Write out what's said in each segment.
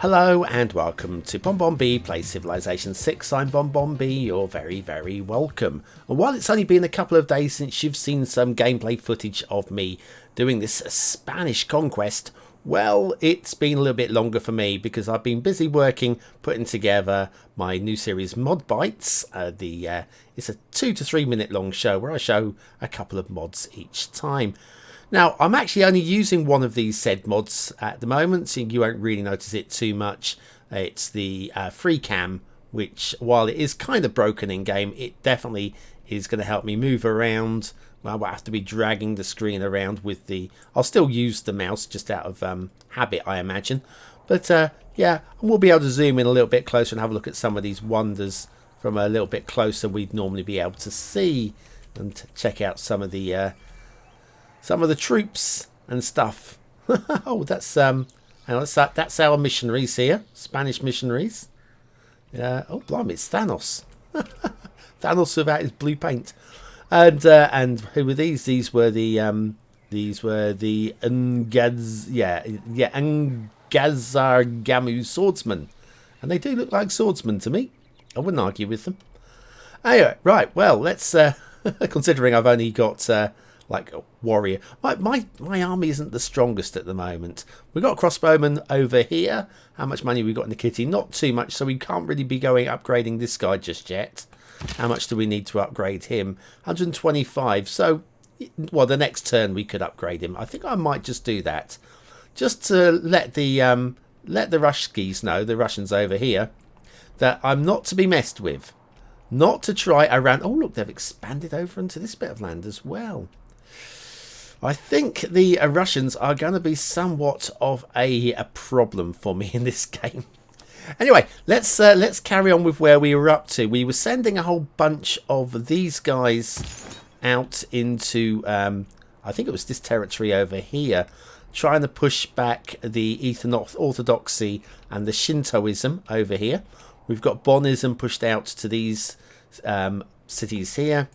Hello and welcome to BonBonB Plays Civilization 6. I'm BonBonB, you're very, very welcome. And while it's only been a couple of days since you've seen some gameplay footage of me doing this Spanish conquest, well, it's been a little bit longer for me because I've been busy working, putting together my new series Mod Bites. It's a 2 to 3 minute long show where I show a couple of mods each time. Now, I'm actually only using one of these said mods at the moment, so you won't really notice it too much. It's the free cam, which, while it is kind of broken in game, it definitely is going to help me move around. Well, I have to be dragging the screen around with the... I'll still use the mouse just out of habit, I imagine. But yeah, we'll be able to zoom in a little bit closer and have a look at some of these wonders from a little bit closer we'd normally be able to see, and check out some of the troops and stuff. Oh, that's that's our missionaries here, Spanish missionaries. Oh, blimey, it's Thanos. Thanos without his blue paint. And who were these? These were the Angazargamu swordsmen, and they do look like swordsmen to me. I wouldn't argue with them. Anyway, right. Well, let's. Considering I've only got like a warrior, my army isn't the strongest at the moment. We've got a crossbowman over here. How much money we got in the kitty? Not too much, so we can't really be going upgrading this guy just yet. How much do we need to upgrade him? 125. So, well, the next turn we could upgrade him. I think I might just do that, just to let the Ruskies know, the Russians over here, that I'm not to be messed with. Not to try around. Oh, look, they've expanded over into this bit of land as well. I think the Russians are going to be somewhat of a problem for me in this game. Anyway, let's carry on with where we were up to. We were sending a whole bunch of these guys out into, I think it was this territory over here, trying to push back the Eastern Orthodoxy and the Shintoism over here. We've got Bonism pushed out to these cities here,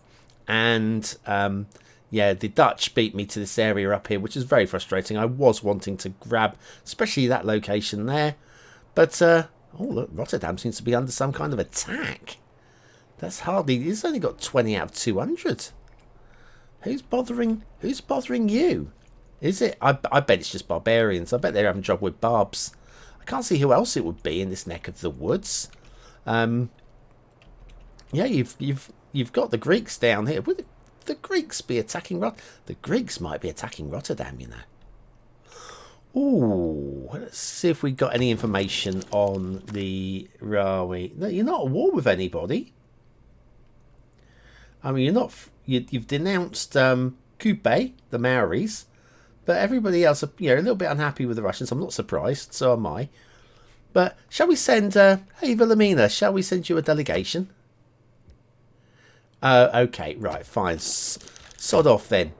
and yeah, the Dutch beat me to this area up here, which is very frustrating. I was wanting to grab especially that location there, but oh look, Rotterdam seems to be under some kind of attack. That's hardly... It's only got 20 out of 200. Who's bothering you? Is it? I bet it's just barbarians. I bet they're having trouble with barbs. I can't see who else it would be in this neck of the woods. Yeah, you've got the Greeks down here. Would the Greeks be attacking the Greeks might be attacking Rotterdam, you know. Ooh, let's see if we got any information on the railway. No, you're not at war with anybody. I mean, you've denounced Kupe, the Maoris, but everybody else are, you know, a little bit unhappy with the Russians. I'm not surprised, so am I. But shall we send, hey Wilhelmina, shall we send you a delegation? Okay, right, fine. Sod off then.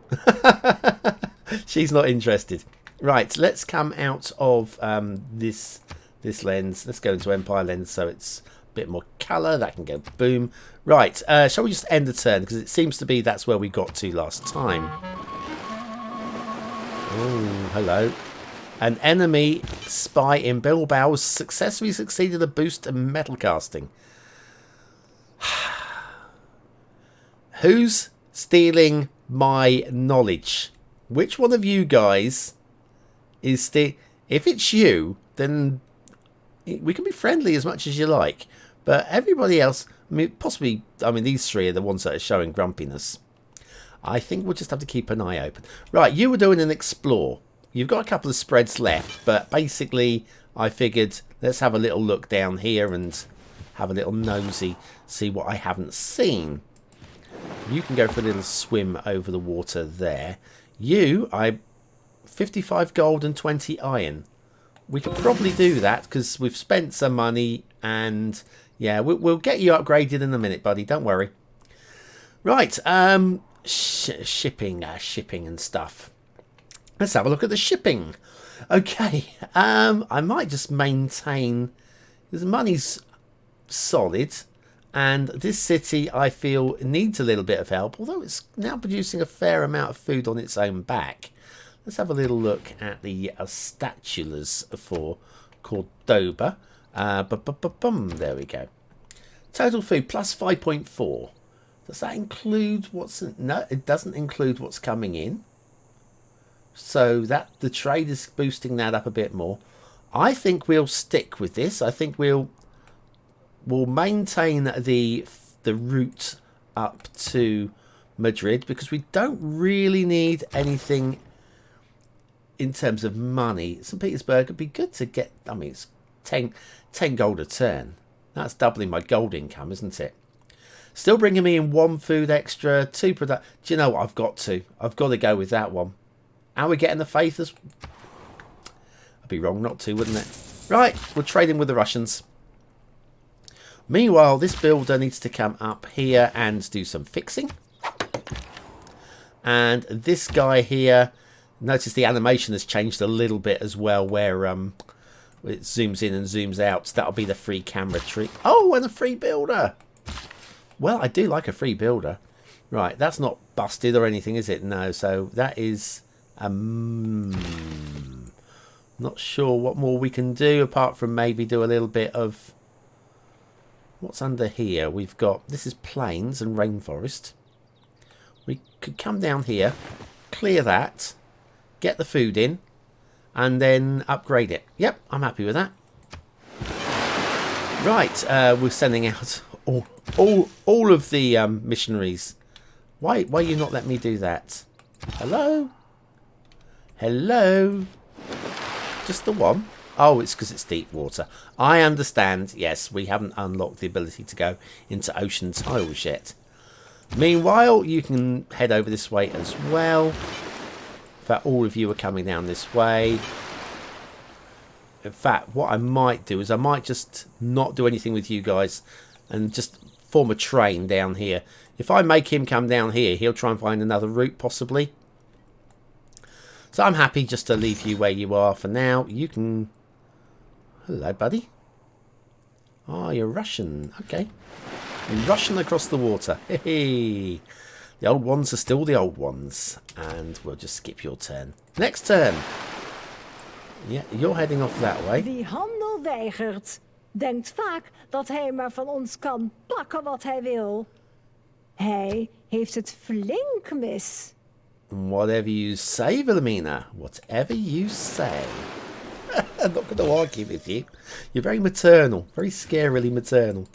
She's not interested. Right, let's come out of this lens. Let's go into Empire lens so it's a bit more colour. That can go boom. Right, shall we just end the turn? Because it seems to be that's where we got to last time. Oh, hello. An enemy spy in Bilbao successfully succeeded a boost in metal casting. Who's stealing my knowledge? Which one of you guys is the... If it's you, then we can be friendly as much as you like. But everybody else, I mean, possibly, I mean, these three are the ones that are showing grumpiness. I think we'll just have to keep an eye open. Right, you were doing an explore. You've got a couple of spreads left, but basically I figured let's have a little look down here and have a little nosy, see what I haven't seen. You can go for a little swim over the water there. You, 55 gold and 20 iron. We could probably do that because we've spent some money, and yeah, we'll get you upgraded in a minute, buddy. Don't worry. Right, shipping and stuff. Let's have a look at the shipping. Okay, I might just maintain because the money's solid. And this city, I feel, needs a little bit of help, although it's now producing a fair amount of food on its own back. Let's have a little look at the statulas for Cordoba. There we go. Total food plus 5.4. Does that include what's... No, it doesn't include what's coming in. So that the trade is boosting that up a bit more. I think we'll stick with this. I think we'll maintain the route up to Madrid because we don't really need anything in terms of money. St. Petersburg would be good to get. I mean, it's 10 gold a turn. That's doubling my gold income, isn't it? Still bringing me in 1 food extra, 2 product. Do you know what? I've got to go with that one. And we're getting the faith as... I'd be wrong not to, wouldn't it? Right, we're trading with the Russians. Meanwhile, this builder needs to come up here and do some fixing. And this guy here, notice the animation has changed a little bit as well, where it zooms in and zooms out. So that'll be the free camera tree. Oh, and a free builder. Well, I do like a free builder. Right, that's not busted or anything, is it? No, so that is... not sure what more we can do apart from maybe do a little bit of... What's under here? We've got... This is plains and rainforest. We could come down here, clear that, get the food in, and then upgrade it. Yep, I'm happy with that. Right, we're sending out all of the missionaries. Why you not let me do that? Hello? Hello? Just the one? Oh, it's because it's deep water. I understand. Yes, we haven't unlocked the ability to go into ocean tiles yet. Meanwhile, you can head over this way as well. In fact, all of you are coming down this way. In fact, what I might do is I might just not do anything with you guys and just form a train down here. If I make him come down here, he'll try and find another route, possibly. So I'm happy just to leave you where you are for now. You can... Hello, buddy. Oh, you're Russian. Okay. You're Russian across the water. Hey. The old ones are still the old ones. And we'll just skip your turn. Next turn. Yeah, you're heading off that way. Wie handel weigert, denkt vaak dat hij maar van ons kan pakken wat hij wil. Hij heeft het flink mis. Whatever you say, Wilhelmina. Whatever you say. I'm not going to argue with you. You're very maternal. Very scarily maternal.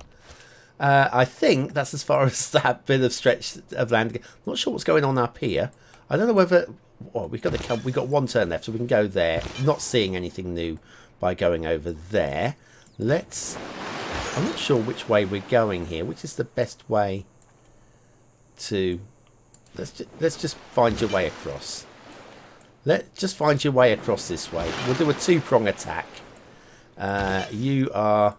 I think that's as far as that bit of stretch of land. I'm not sure what's going on up here. I don't know whether... Well, we've got 1 turn left, so we can go there. Not seeing anything new by going over there. I'm not sure which way we're going here. Which is the best way to... Let's just find your way across. Just find your way across this way. We'll do a 2-prong attack. You are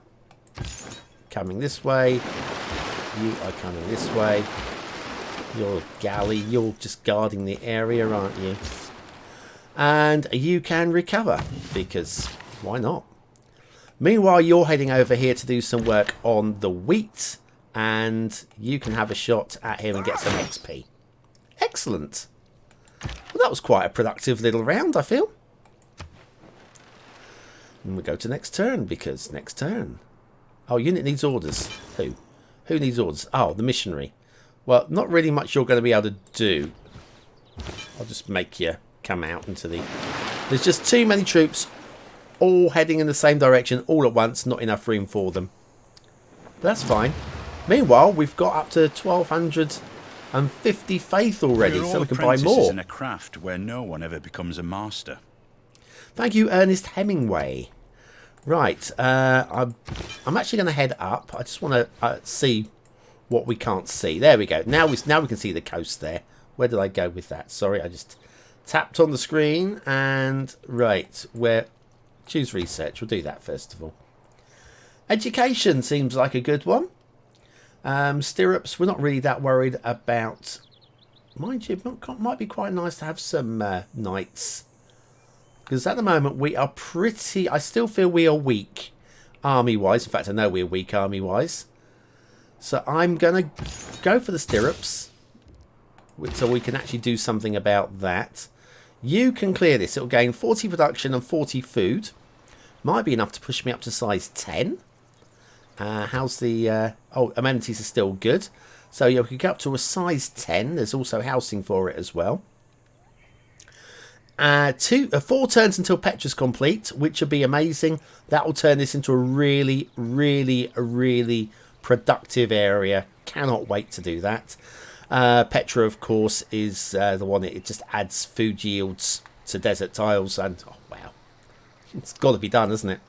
coming this way. You are coming this way. You're galley. You're just guarding the area, aren't you? And you can recover, because why not? Meanwhile, you're heading over here to do some work on the wheat, and you can have a shot at him and get some XP. Excellent. Well, that was quite a productive little round, I feel. And we go to next turn, because next turn... Oh, unit needs orders. Who? Who needs orders? Oh, the missionary. Well, not really much you're going to be able to do. I'll just make you come out into the... There's just too many troops all heading in the same direction all at once. Not enough room for them. But that's fine. Meanwhile, we've got up to 1,250 faith already, so we can buy more. In a craft where no one ever becomes a master. Thank you, Ernest Hemingway. Right, I'm actually going to head up. I just want to see what we can't see. There we go. Now we can see the coast there. Where did I go with that? Sorry, I just tapped on the screen and right where. Choose research. We'll do that first of all. Education seems like a good one. Stirrups, we're not really that worried about. Mind you, it might be quite nice to have some knights. Because at the moment we are pretty... I still feel we are weak army-wise. In fact, I know we're weak army-wise. So I'm going to go for the stirrups. So we can actually do something about that. You can clear this. It will gain 40 production and 40 food. Might be enough to push me up to size 10. How's the... oh, amenities are still good. So yeah, we could go up to a size 10. There's also housing for it as well. 4 turns until Petra's complete, which would be amazing. That will turn this into a really, really, really productive area. Cannot wait to do that. Petra, of course, is the one it just adds food yields to desert tiles. And, oh, wow. It's got to be done, isn't it?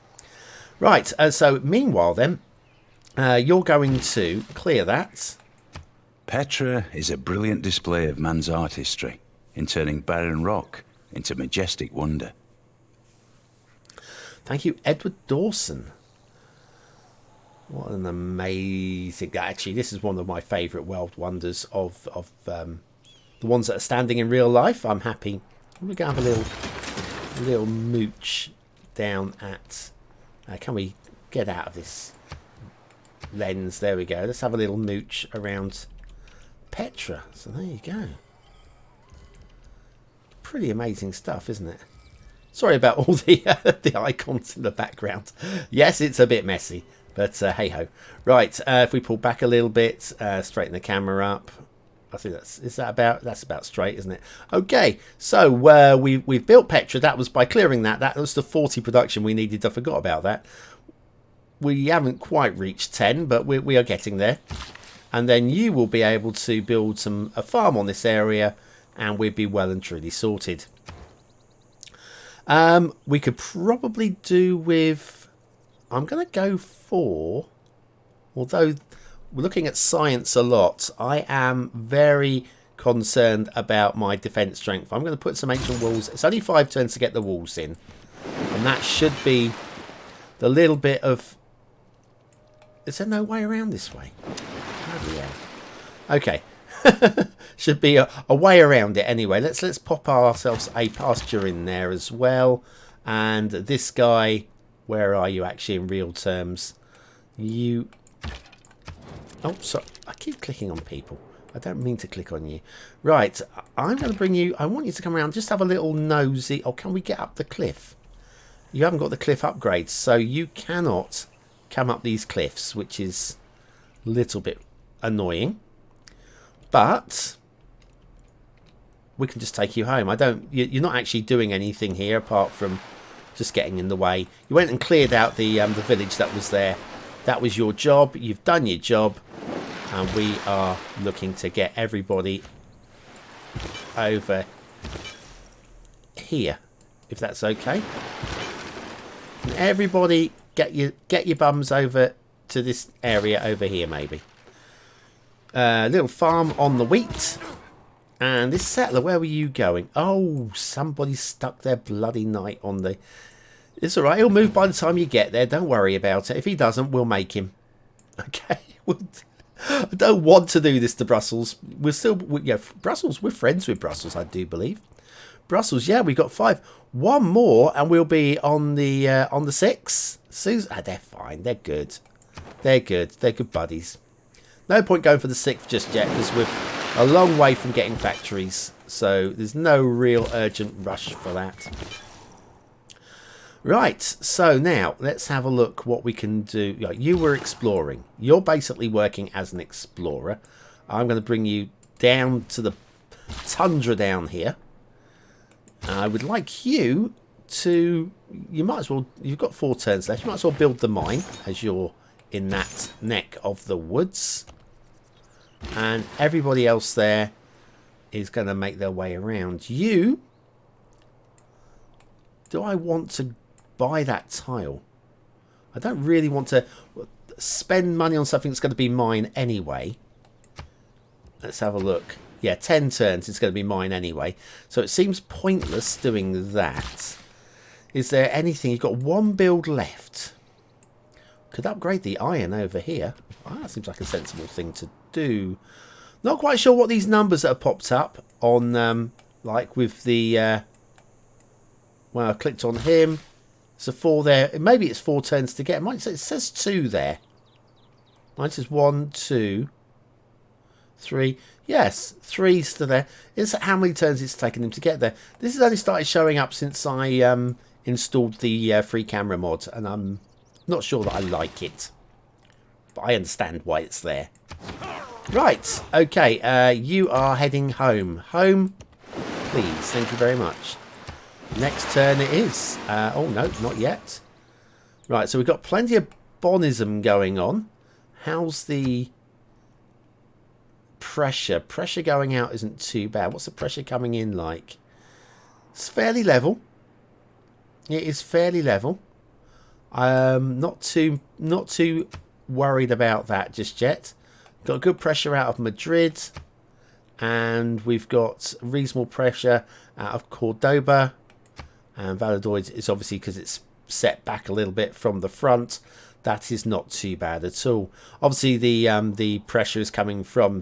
Right, so meanwhile then, you're going to clear that. Petra is a brilliant display of man's artistry in turning barren rock into majestic wonder. Thank you, Edward Dawson. What an amazing... Actually, this is one of my favourite world wonders of the ones that are standing in real life. I'm happy. We're going to have a little mooch down at... can we get out of this lens? There we go. Let's have a little mooch around Petra. So there you go. Pretty amazing stuff, isn't it? Sorry about all the icons in the background. Yes, it's a bit messy, but hey ho. Right, if we pull back a little bit, straighten the camera up. I think that's about straight, isn't it? Okay, so we've built Petra. That was by clearing that. That was the 40 production we needed. I forgot about that. We haven't quite reached 10, but we are getting there. And then you will be able to build a farm on this area, and we'd be well and truly sorted. We could probably do with... I'm going to go for... Although we're looking at science a lot, I am very concerned about my defense strength. I'm going to put some ancient walls. It's only 5 turns to get the walls in. And that should be the little bit of... Is there no way around this way? Bloody hell. Okay. Should be a way around it anyway. Let's pop ourselves a pasture in there as well. And this guy, where are you actually in real terms? You... Oh, sorry. I keep clicking on people. I don't mean to click on you. Right, I'm going to bring you... I want you to come around, just have a little nosy... Oh, can we get up the cliff? You haven't got the cliff upgrades, so you cannot come up these cliffs, which is a little bit annoying. But we can just take you home. You're not actually doing anything here apart from just getting in the way. You went and cleared out the village that was there. That was your job. You've done your job, and we are looking to get everybody over here, if that's okay. And everybody, get your bums over to this area over here, maybe. Little farm on the wheat. And this settler, where were you going? Oh, somebody stuck their bloody knight on the... It's alright, he'll move by the time you get there. Don't worry about it. If he doesn't, we'll make him. Okay. I don't want to do this to Brussels. We're still... Brussels, we're friends with Brussels, I do believe. Brussels, yeah, we got 5. One more, and we'll be on the 6. Susan, they're fine. They're good. They're good. They're good buddies. No point going for the 6th just yet, because we're a long way from getting factories. So there's no real urgent rush for that. Right, so now let's have a look what we can do. You were exploring. You're basically working as an explorer. I'm going to bring you down to the tundra down here. I would like you to... You might as well... You've got 4 turns left. You might as well build the mine as you're in that neck of the woods. And everybody else there is going to make their way around. You... Do I want to buy that tile? I don't really want to spend money on something that's going to be mine anyway. Let's have a look. Yeah, 10 turns it's going to be mine anyway. So it seems pointless doing that. Is there anything? You've got 1 build left. Could upgrade the iron over here. Oh, that seems like a sensible thing to do. Not quite sure what these numbers that have popped up on, like with the... Well, I clicked on him. So 4 there. Maybe it's 4 turns to get. It says 2 there. Mine says 1, 2, 3. Yes, 3's to there. It's how many turns it's taken him to get there. This has only started showing up since I installed the free camera mod, and I'm not sure that I like it. But I understand why it's there. Right, okay, you are heading home. Home, please, thank you very much. Next turn it is. Oh, no, not yet. Right, so we've got plenty of bonism going on. How's the pressure? Pressure going out isn't too bad. What's the pressure coming in like? It's fairly level. It is fairly level. Not too worried about that just yet. Got good pressure out of Madrid, and we've got reasonable pressure out of Cordoba, and Valladolid is obviously because it's set back a little bit from the front. That is not too bad at all. Obviously, the pressure is coming from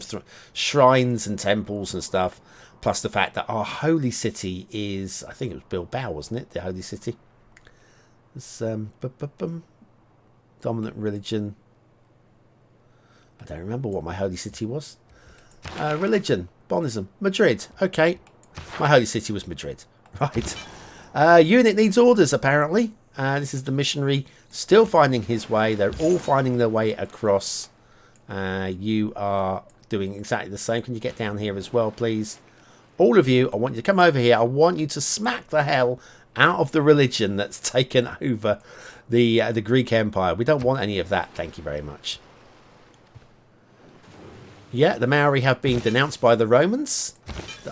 shrines and temples and stuff, plus the fact that our holy city is, I think it was Bilbao, wasn't it? The holy city. It's dominant religion. I don't remember what my holy city was. Religion, Bonism, Madrid. Okay, my holy city was Madrid. Right. Unit needs orders, apparently. This is the missionary still finding his way. They're all finding their way across. You are doing exactly the same. Can you get down here as well, please? All of you, I want you to come over here. I want you to smack the hell out of the religion that's taken over the Greek Empire. We don't want any of that. Thank you very much. Yeah, the Maori have been denounced by the Romans.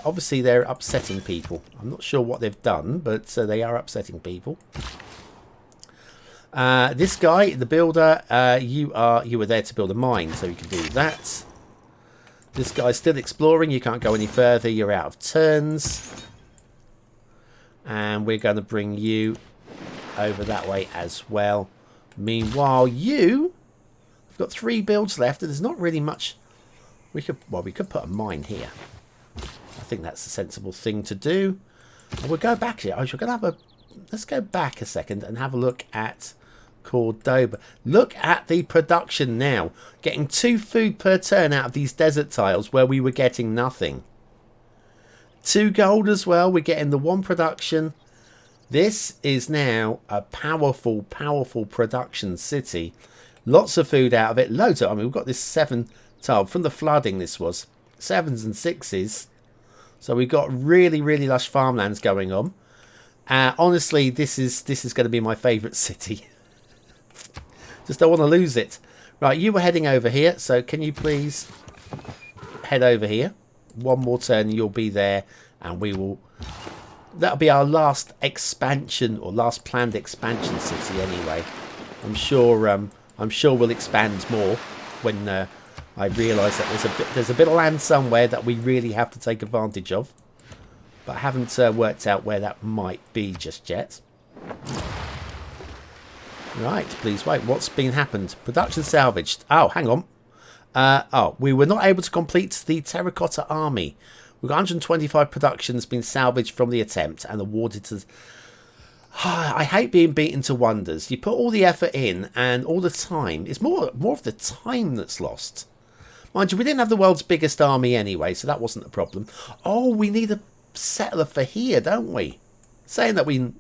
Obviously, they're upsetting people. I'm not sure what they've done, but they are upsetting people. This guy, the builder, you were there to build a mine, so you can do that. This guy's still exploring. You can't go any further. You're out of turns. And we're going to bring you over that way as well. Meanwhile, you've got 3 builds left, and there's not really much. We could put a mine here. I think that's a sensible thing to do. And we'll go back here. We're going to have let's go back a second and have a look at Cordoba. Look at the production now. Getting 2 food per turn out of these desert tiles where we were getting nothing. 2 gold as well. We're getting the 1 production. This is now a powerful, powerful production city. Lots of food out of it. Loads of. I mean, we've got this 7 tile from the flooding. This was 7s and 6s. So we've got really, really lush farmlands going on. Honestly, this is going to be my favourite city. Just don't want to lose it. Right, you were heading over here, so can you please head over here? 1 more turn, you'll be there, and we will. That'll be our last expansion or last planned expansion city, anyway. I'm sure we'll expand more when I realise that there's a bit of land somewhere that we really have to take advantage of. But I haven't worked out where that might be just yet. Right, please wait. What's been happened? Production salvaged. Oh, hang on. We were not able to complete the Terracotta Army. We've got 125 productions been salvaged from the attempt and awarded to. I hate being beaten to wonders. You put all the effort in and all the time. It's more of the time that's lost. Mind you, we didn't have the world's biggest army anyway, so that wasn't a problem. Oh, we need a settler for here, don't we? Saying that we're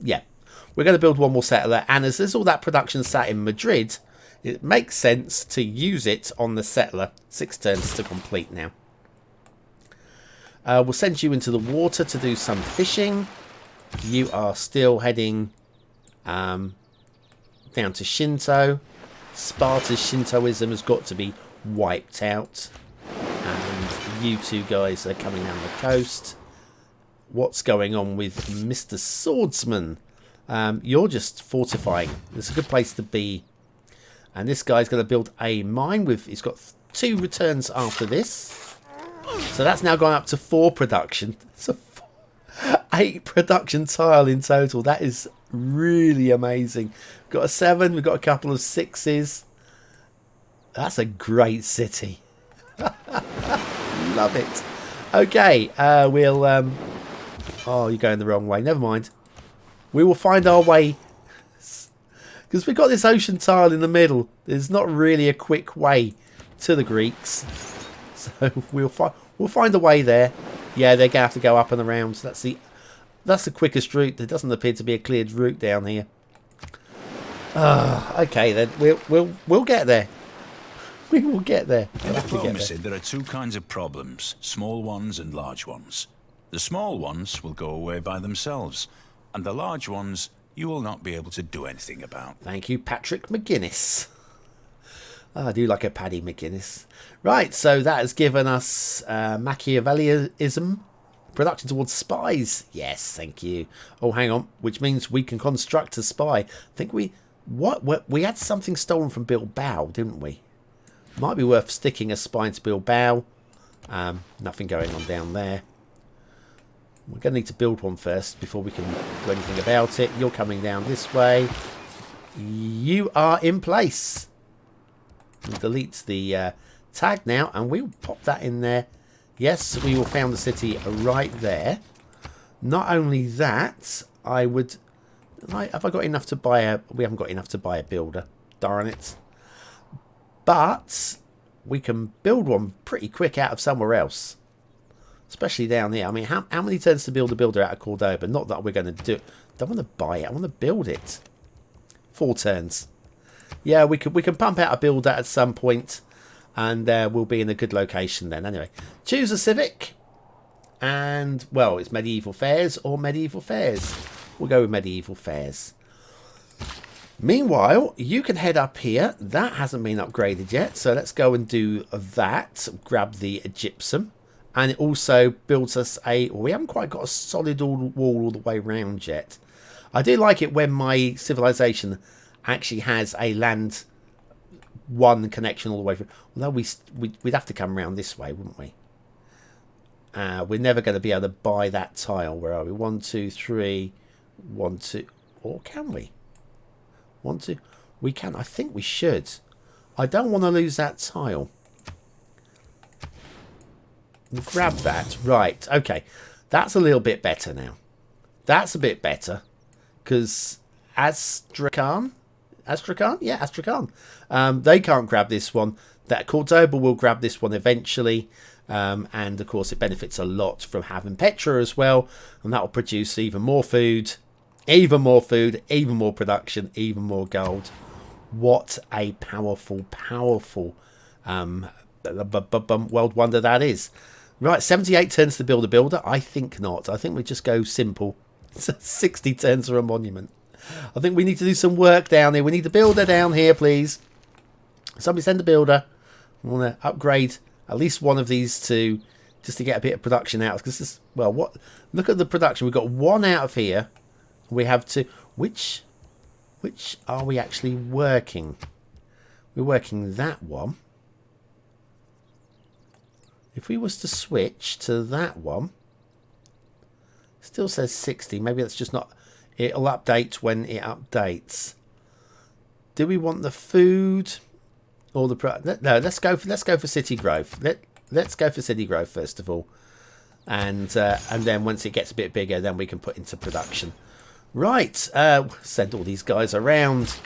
going to build 1 more settler, and as there's all that production sat in Madrid, it makes sense to use it on the settler. 6 turns to complete now. We'll send you into the water to do some fishing. You are still heading down to Shinto. Sparta's Shintoism has got to be wiped out. And you 2 guys are coming down the coast. What's going on with Mr. Swordsman? You're just fortifying. It's a good place to be. And this guy's going to build a mine with. He's got 2 returns after this. So that's now gone up to 4 production. So 8 production tile in total. That is really amazing. We've got a 7. We've got a couple of 6s. That's a great city. Love it. Okay, we'll. Oh, you're going the wrong way. Never mind. We will find our way. Because we've got this ocean tile in the middle. There's not really a quick way to the Greeks. So we'll find a way there. Yeah, they're going to have to go up and around. So that's the That's the quickest route. There doesn't appear to be a cleared route down here. Okay, then we'll get there. We will get there. In diplomacy, there are two kinds of problems, small ones and large ones. The small ones will go away by themselves, and the large ones you will not be able to do anything about. Thank you, Patrick McGuinness. I do like a Paddy McGuinness. Right, so that has given us Machiavellism. Production towards spies. Yes, thank you. Oh, hang on. Which means we can construct a spy. I think we had something stolen from Bilbao, didn't we? Might be worth sticking a spy into Bilbao. Nothing going on down there. We're going to need to build one first before we can do anything about it. You're coming down this way. You are in place. We'll delete the tag now, and we'll pop that in there. Yes, we will found the city right there. Not only that, have I got enough to buy a... We haven't got enough to buy a builder. Darn it. But we can build one pretty quick out of somewhere else. Especially down here. I mean, how many turns to build a builder out of Cordoba? Not that we're going to do it. Don't want to buy it. I want to build it. 4 turns. Yeah, we can pump out a builder at some point, and we'll be in a good location then. Anyway, choose a civic, and well, it's medieval fairs or medieval fairs. We'll go with medieval fairs. Meanwhile, you can head up here. That hasn't been upgraded yet, so let's go and do that. Grab the gypsum, and it also builds us a... Well, we haven't quite got a solid wall all the way around yet. I do like it when my civilization actually has a land 1 connection all the way through. Although we'd have to come around this way, wouldn't we? We're never going to be able to buy that tile. Where are we? 1, 2, 3, 1, 2. Or can we? 1, 2. We can. I think we should. I don't want to lose that tile. Grab that. Right. Okay. That's a little bit better now. That's a bit better. Because Astrakhan? Yeah, Astrakhan. They can't grab this one. That Cordoba will grab this one eventually. And, of course, it benefits a lot from having Petra as well. And that will produce even more food. Even more food. Even more production. Even more gold. What a powerful, powerful world wonder that is. Right, 78 turns to build a builder. I think not. I think we just go simple. 60 turns for a monument. I think we need to do some work down here. We need a builder down here, please. Somebody send a builder. I want to upgrade at least one of these two just to get a bit of production out. Because this, well, what? Look at the production. We've got 1 out of here. We have 2. Which are we actually working? We're working that one. If we was to switch to that one, still says 60. Maybe that's just not... It'll update when it updates. Do we want the food or the... No, let's go for city growth. Let's go for city growth first of all. And then once it gets a bit bigger, then we can put into production. Right. Send all these guys around.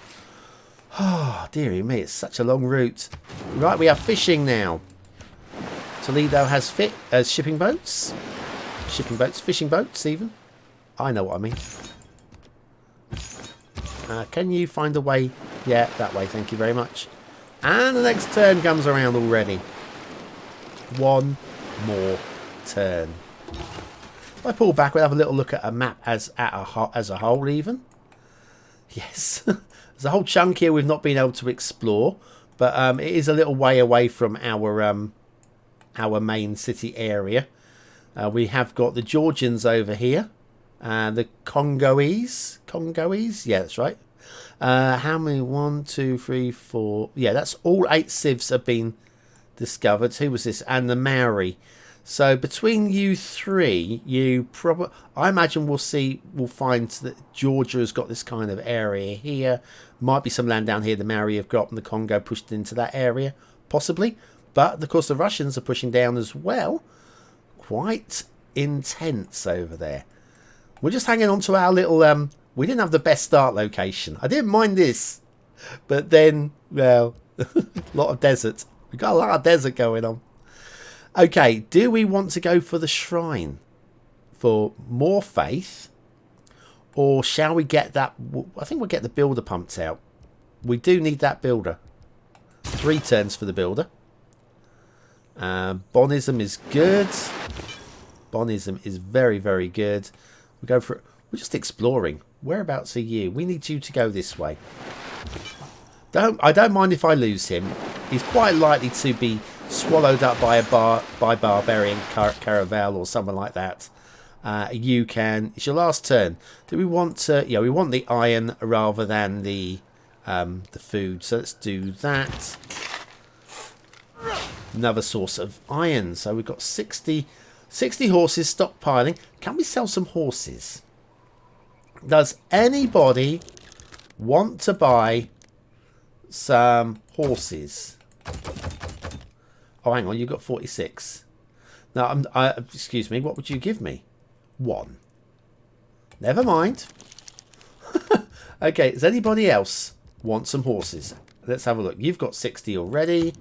Oh, dearie me. It's such a long route. Right, we have fishing now. Toledo has shipping boats. Fishing boats even. I know what I mean. Can you find a way? Yeah, that way. Thank you very much. And the next turn comes around already. 1 more turn. If I pull back, we'll have a little look at a map as a whole even. Yes. There's a whole chunk here we've not been able to explore. But it is a little way away from our main city area. We have got the Georgians over here. The Congoese. Yeah, that's right. How many? 1, 2, 3, 4. Yeah, that's all 8 civs have been discovered. Who was this? And the Maori. So between you 3, you probably, I imagine we'll find that Georgia has got this kind of area here. Might be some land down here the Maori have got, and the Congo pushed into that area, possibly. But of course the Russians are pushing down as well. Quite intense over there. We're just hanging on to our little... we didn't have the best start location. I didn't mind this. But then, well, a lot of desert. We've got a lot of desert going on. Okay, do we want to go for the shrine? For more faith? Or shall we get that? I think we'll get the builder pumped out. We do need that builder. 3 turns for the builder. Bonism is good. Bonism is very, very good. We go for it. We're just exploring. Whereabouts are you? We need you to go this way. I don't mind if I lose him. He's quite likely to be swallowed up by barbarian caravel or someone like that. You can. It's your last turn. Do we want to? Yeah, we want the iron rather than the food. So let's do that. Another source of iron. So we've got 60 horses stockpiling. Can we sell some horses? Does anybody want to buy some horses? Oh, hang on. You've got 46. Now, excuse me. What would you give me? 1. Never mind. Okay. Does anybody else want some horses? Let's have a look. You've got 60 already.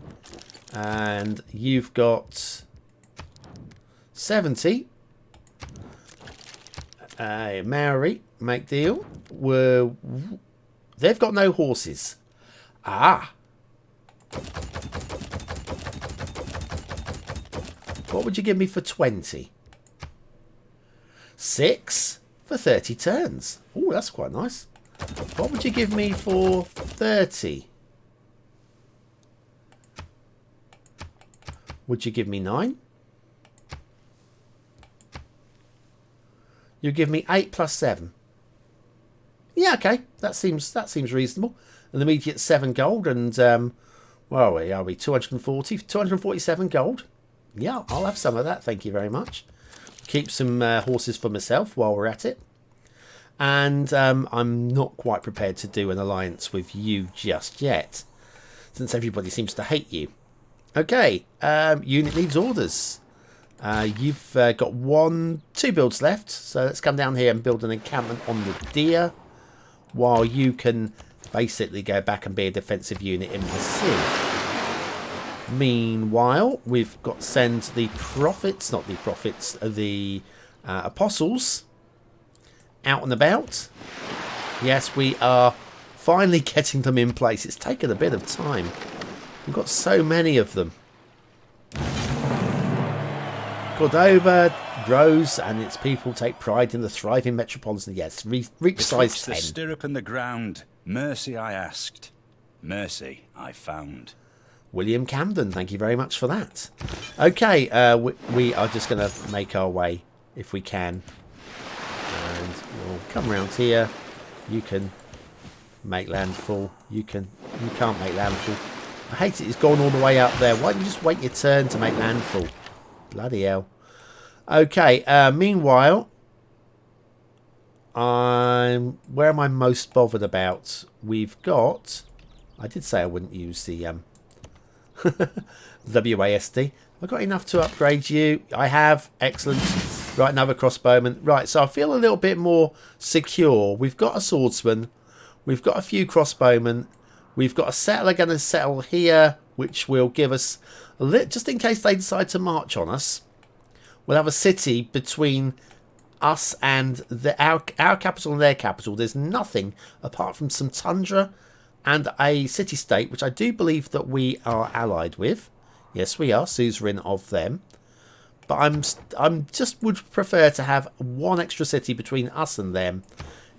And you've got 70. Maori, make deal. They've got no horses. Ah. What would you give me for 20? 6 for 30 turns. Oh, that's quite nice. What would you give me for 30? Would you give me 9? You give me 8 plus 7. Yeah, okay. That seems reasonable. An immediate 7 gold and where are we? 247 gold. Yeah, I'll have some of that. Thank you very much. Keep some horses for myself while we're at it. And I'm not quite prepared to do an alliance with you just yet, since everybody seems to hate you. Okay, unit needs orders. You've got 2 builds left, so let's come down here and build an encampment on the deer, while you can basically go back and be a defensive unit in the sieve. Meanwhile, we've got to send the prophets, not the prophets, the apostles out and about. Yes, we are finally getting them in place. It's taken a bit of time. We've got so many of them. Cordoba grows and its people take pride in the thriving metropolitan. Yes, reach size 10. The stirrup in the ground. Mercy I asked. Mercy I found. William Camden, thank you very much for that. Okay, we are just going to make our way if we can. And we'll come around here. You can make landfall. You can't make landfall. I hate it. It's gone all the way up there. Why don't you just wait your turn to make landfall? Bloody hell. Okay, meanwhile, where am I most bothered about? We've got... I did say I wouldn't use the WASD. Have I got enough to upgrade you? I have. Excellent. Right, another crossbowman. Right, so I feel a little bit more secure. We've got a swordsman. We've got a few crossbowmen. We've got a settler going to settle here, which will give us just in case they decide to march on us. We'll have a city between us and our capital and their capital. There's nothing apart from some tundra and a city-state, which I do believe that we are allied with. Yes, we are, suzerain of them. But I'm just would prefer to have one extra city between us and them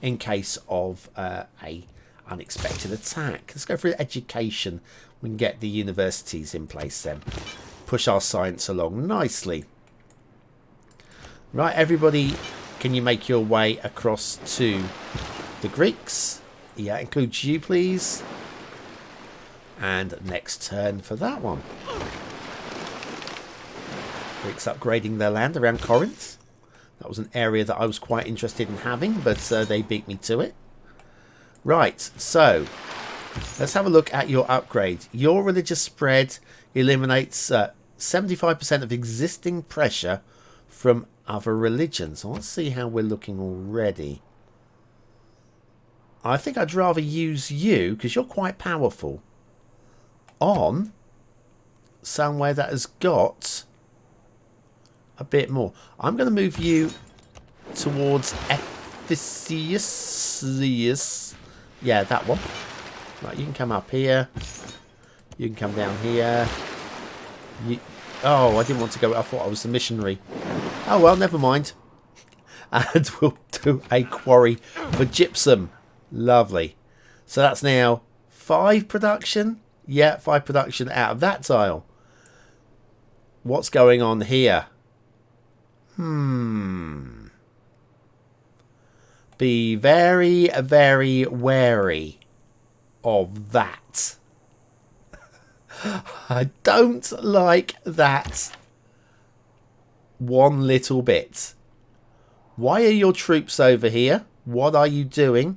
in case of a unexpected attack. Let's go for education. We can get the universities in place then. Push our science along nicely. Right, everybody, can you make your way across to the Greeks? Yeah, includes you, please. And next turn for that one. Greeks upgrading their land around Corinth. That was an area that I was quite interested in having, but they beat me to it. Right, so let's have a look at your upgrade. Your religious spread eliminates 75% of existing pressure from other religions. So let's see how we're looking already. I think I'd rather use you, because you're quite powerful, on somewhere that has got a bit more. I'm going to move you towards Civilisation. Yeah, that one. Right, you can come up here. You can come down here. Oh, I didn't want to go. I thought I was the missionary. Oh, well, never mind. And we'll do a quarry for gypsum. Lovely. So that's now 5 production. Yeah, 5 production out of that tile. What's going on here? Be very, very wary of that. I don't like that one little bit. Why are your troops over here? What are you doing?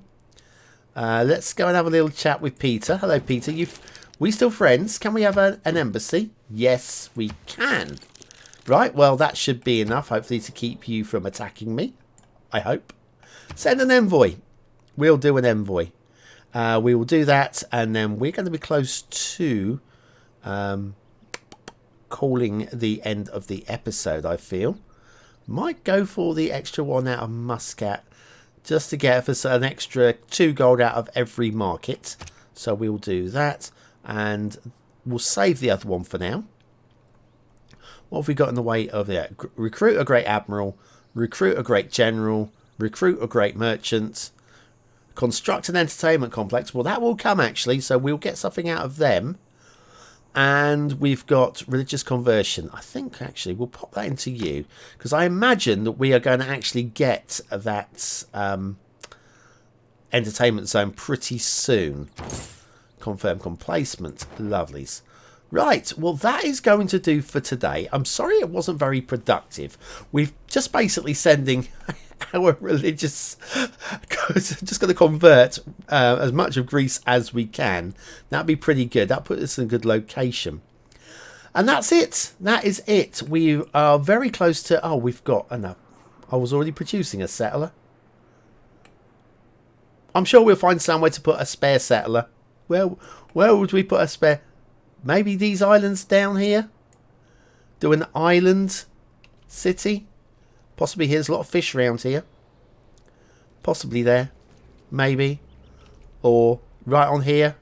Let's go and have a little chat with Peter. Hello, Peter. We still friends? Can we have an embassy? Yes, we can. Right, well, that should be enough, hopefully, to keep you from attacking me. I hope. Send an envoy. We'll do an envoy. We will do that, and then we're going to be close to calling the end of the episode, I feel. Might go for the extra one out of Muscat, just to get us an extra 2 gold out of every market. So we'll do that, and we'll save the other one for now. What have we got in the way of that? Recruit a great admiral, recruit a great general, recruit a great merchant, construct an entertainment complex. Well, that will come actually, so we'll get something out of them. And we've got religious conversion. I think actually we'll pop that into you, because I imagine that we are going to actually get that entertainment zone pretty soon. Confirm complacement. Lovelies. Right, well, that is going to do for today. I'm sorry it wasn't very productive. We've just basically sending our religious... just going to convert as much of Greece as we can. That'd be pretty good. That puts us in a good location. And that's it. That is it. We are very close to... Oh, we've got enough. I was already producing a settler. I'm sure we'll find somewhere to put a spare settler. Where would we put a spare... Maybe these islands down here? Do an island city? Possibly here's a lot of fish around here. Possibly there. Maybe. Or right on here.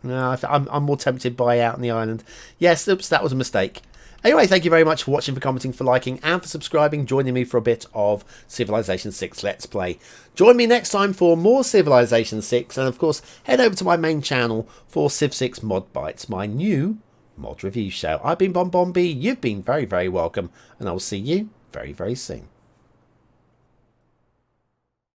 No, I'm more tempted by out on the island. Yes, oops, that was a mistake. Anyway, thank you very much for watching, for commenting, for liking, and for subscribing, joining me for a bit of Civilization 6 Let's Play. Join me next time for more Civilization 6, and of course, head over to my main channel for Civ 6 Mod Bites, my new mod review show. I've been BonBonB, you've been very, very welcome, and I'll see you very, very soon.